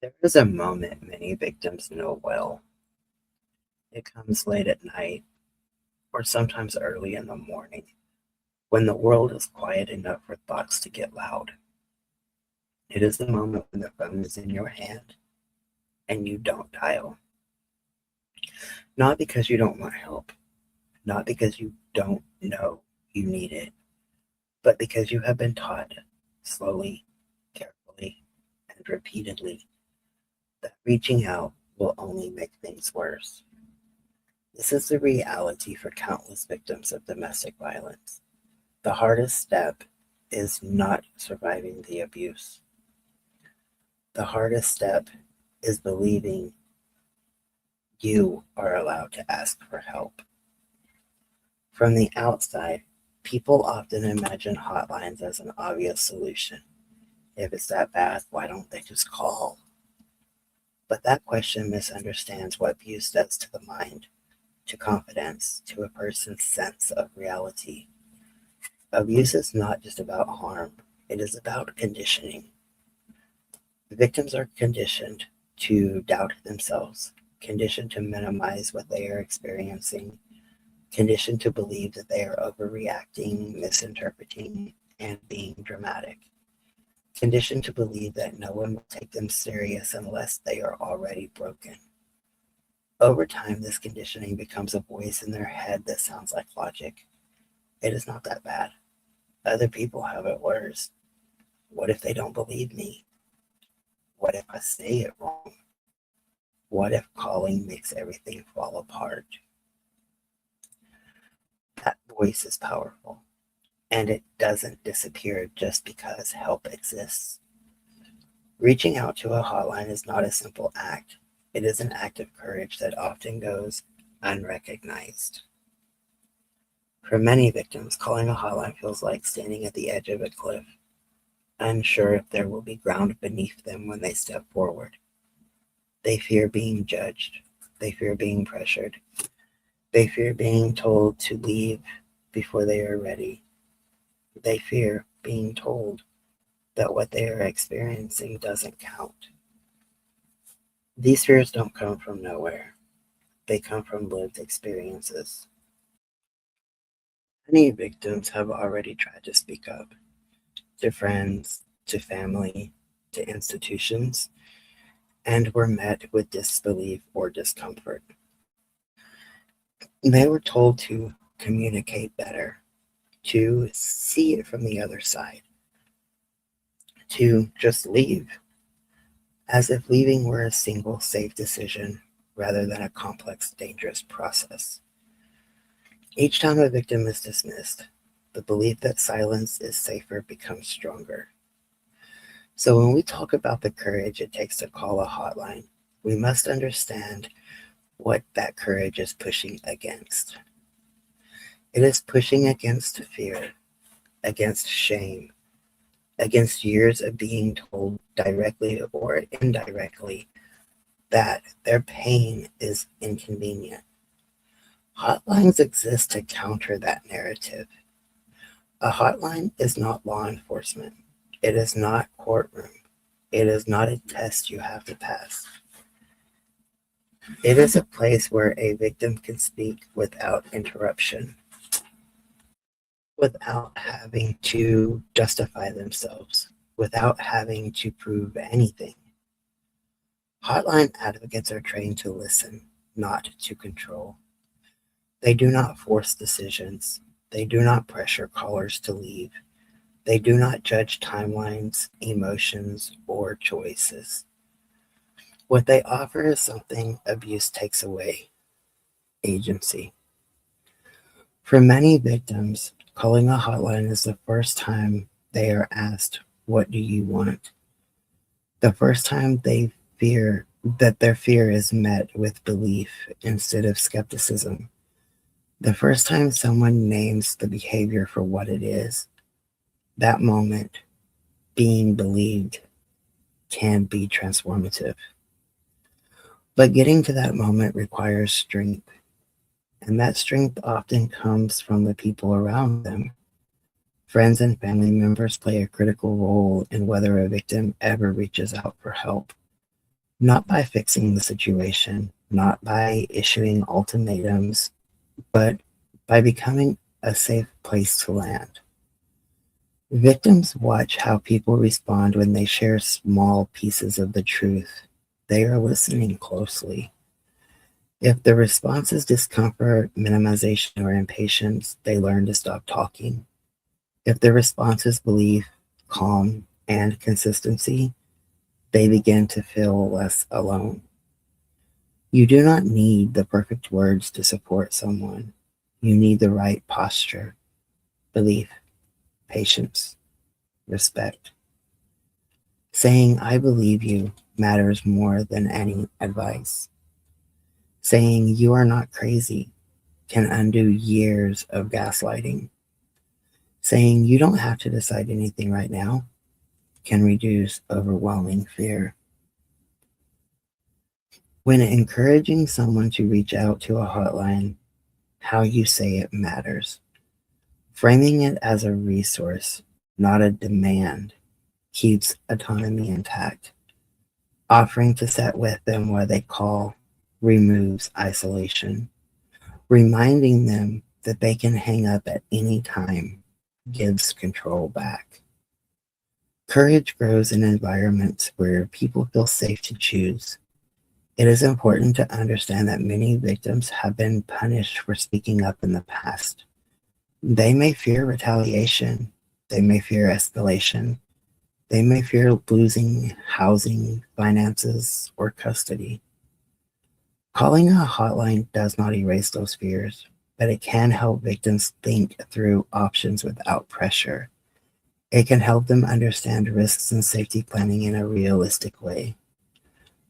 There is a moment many victims know well. It comes late at night, or sometimes early in the morning, when the world is quiet enough for thoughts to get loud. It is the moment when the phone is in your hand and you don't dial. Not because you don't want help, not because you don't know you need it, but because you have been taught slowly, carefully, and repeatedly that reaching out will only make things worse. This is the reality for countless victims of domestic violence. The hardest step is not surviving the abuse. The hardest step is believing you are allowed to ask for help. From the outside, people often imagine hotlines as an obvious solution. If it's that bad, why don't they just call? But that question misunderstands what abuse does to the mind, to confidence, to a person's sense of reality. Abuse is not just about harm, it is about conditioning. Victims are conditioned to doubt themselves, conditioned to minimize what they are experiencing, conditioned to believe that they are overreacting, misinterpreting, and being dramatic, conditioned to believe that no one will take them serious unless they are already broken. Over time, this conditioning becomes a voice in their head that sounds like logic. It is not that bad. Other people have it worse. What if they don't believe me? What if I say it wrong? What if calling makes everything fall apart? That voice is powerful, and it doesn't disappear just because help exists. Reaching out to a hotline is not a simple act. It is an act of courage that often goes unrecognized. For many victims, calling a hotline feels like standing at the edge of a cliff, unsure if there will be ground beneath them when they step forward. They fear being judged. They fear being pressured. They fear being told to leave before they are ready. They fear being told that what they are experiencing doesn't count. These fears don't come from nowhere. They come from lived experiences. Many victims have already tried to speak up to friends, to family, to institutions, and were met with disbelief or discomfort. They were told to communicate better, to see it from the other side, to just leave, as if leaving were a single safe decision rather than a complex, dangerous process. Each time a victim is dismissed, the belief that silence is safer becomes stronger. So when we talk about the courage it takes to call a hotline, we must understand what that courage is pushing against. It is pushing against fear, against shame, against years of being told directly or indirectly that their pain is inconvenient. Hotlines exist to counter that narrative. A hotline is not law enforcement. It is not courtroom. It is not a test you have to pass. It is a place where a victim can speak without interruption, without having to justify themselves, without having to prove anything. Hotline advocates are trained to listen, not to control. They do not force decisions. They do not pressure callers to leave. They do not judge timelines, emotions, or choices. What they offer is something abuse takes away: agency. For many victims, calling a hotline is the first time they are asked, "What do you want?" The first time they fear that their fear is met with belief instead of skepticism. The first time someone names the behavior for what it is. That moment, being believed, can be transformative. But getting to that moment requires strength, and that strength often comes from the people around them. Friends and family members play a critical role in whether a victim ever reaches out for help. not by fixing the situation, not by issuing ultimatums, but by becoming a safe place to land. Victims watch how people respond when they share small pieces of the truth. They are listening closely. If the response is discomfort, minimization, or impatience, they learn to stop talking. If the response is belief, calm, and consistency, they begin to feel less alone. You do not need the perfect words to support someone. You need the right posture, belief, patience, respect. Saying, I believe you, matters more than any advice. Saying, you are not crazy, can undo years of gaslighting. Saying, you don't have to decide anything right now, can reduce overwhelming fear. When encouraging someone to reach out to a hotline, how you say it matters. Framing it as a resource, not a demand, keeps autonomy intact. Offering to sit with them while they call removes isolation. Reminding them that they can hang up at any time gives control back. Courage grows in environments where people feel safe to choose. It is important to understand that many victims have been punished for speaking up in the past. They may fear retaliation, they may fear escalation, they may fear losing housing, finances, or custody. Calling a hotline does not erase those fears, but it can help victims think through options without pressure. It can help them understand risks and safety planning in a realistic way.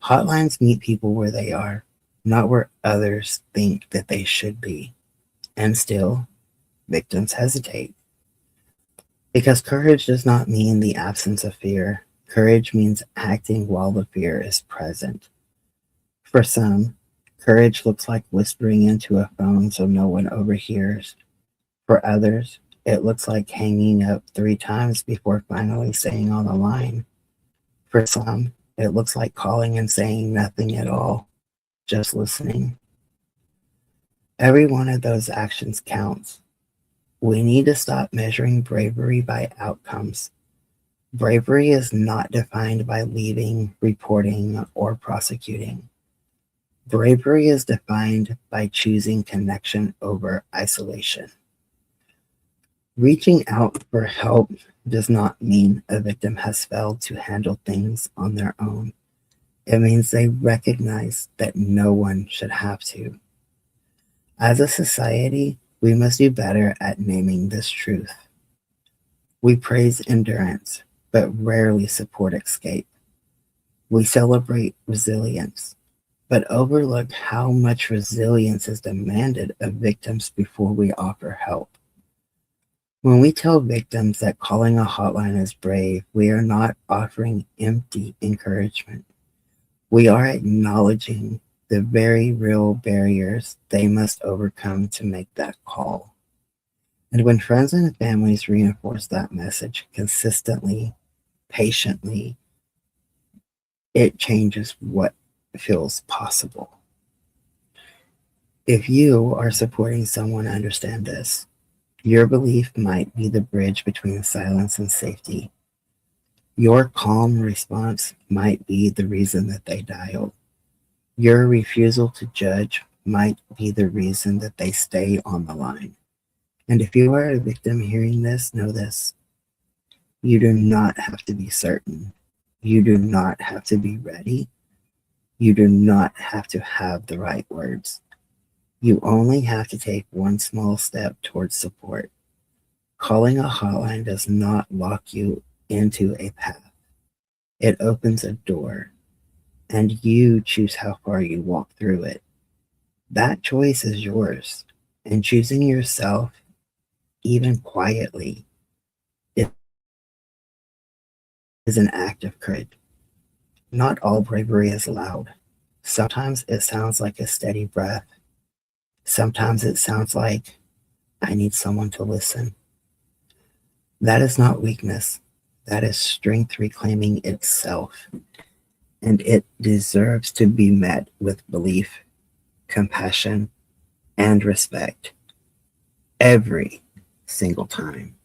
Hotlines meet people where they are, not where others think that they should be. And still, victims hesitate. Because courage does not mean the absence of fear. Courage means acting while the fear is present. For some, courage looks like whispering into a phone so no one overhears. For others, it looks like hanging up 3 times before finally saying on the line. For some, it looks like calling and saying nothing at all, just listening. Every one of those actions counts. We need to stop measuring bravery by outcomes. Bravery is not defined by leaving, reporting, or prosecuting. Bravery is defined by choosing connection over isolation. Reaching out for help does not mean a victim has failed to handle things on their own. It means they recognize that no one should have to. As a society, we must do better at naming this truth. We praise endurance, but rarely support escape. We celebrate resilience, but overlook how much resilience is demanded of victims before we offer help. When we tell victims that calling a hotline is brave, we are not offering empty encouragement. We are acknowledging the very real barriers they must overcome to make that call. And when friends and families reinforce that message consistently, patiently, it changes what feels possible. If you are supporting someone, understand this. Your belief might be the bridge between silence and safety. Your calm response might be the reason that they dialed. Your refusal to judge might be the reason that they stay on the line. And if you are a victim hearing this, know this. You do not have to be certain. You do not have to be ready. You do not have to have the right words. You only have to take one small step towards support. Calling a hotline does not lock you into a path. It opens a door, and you choose how far you walk through it. That choice is yours, and choosing yourself, even quietly, is an act of courage. Not all bravery is loud. Sometimes it sounds like a steady breath. Sometimes it sounds like, I need someone to listen. That is not weakness. That is strength reclaiming itself. and it deserves to be met with belief, compassion, and respect every single time.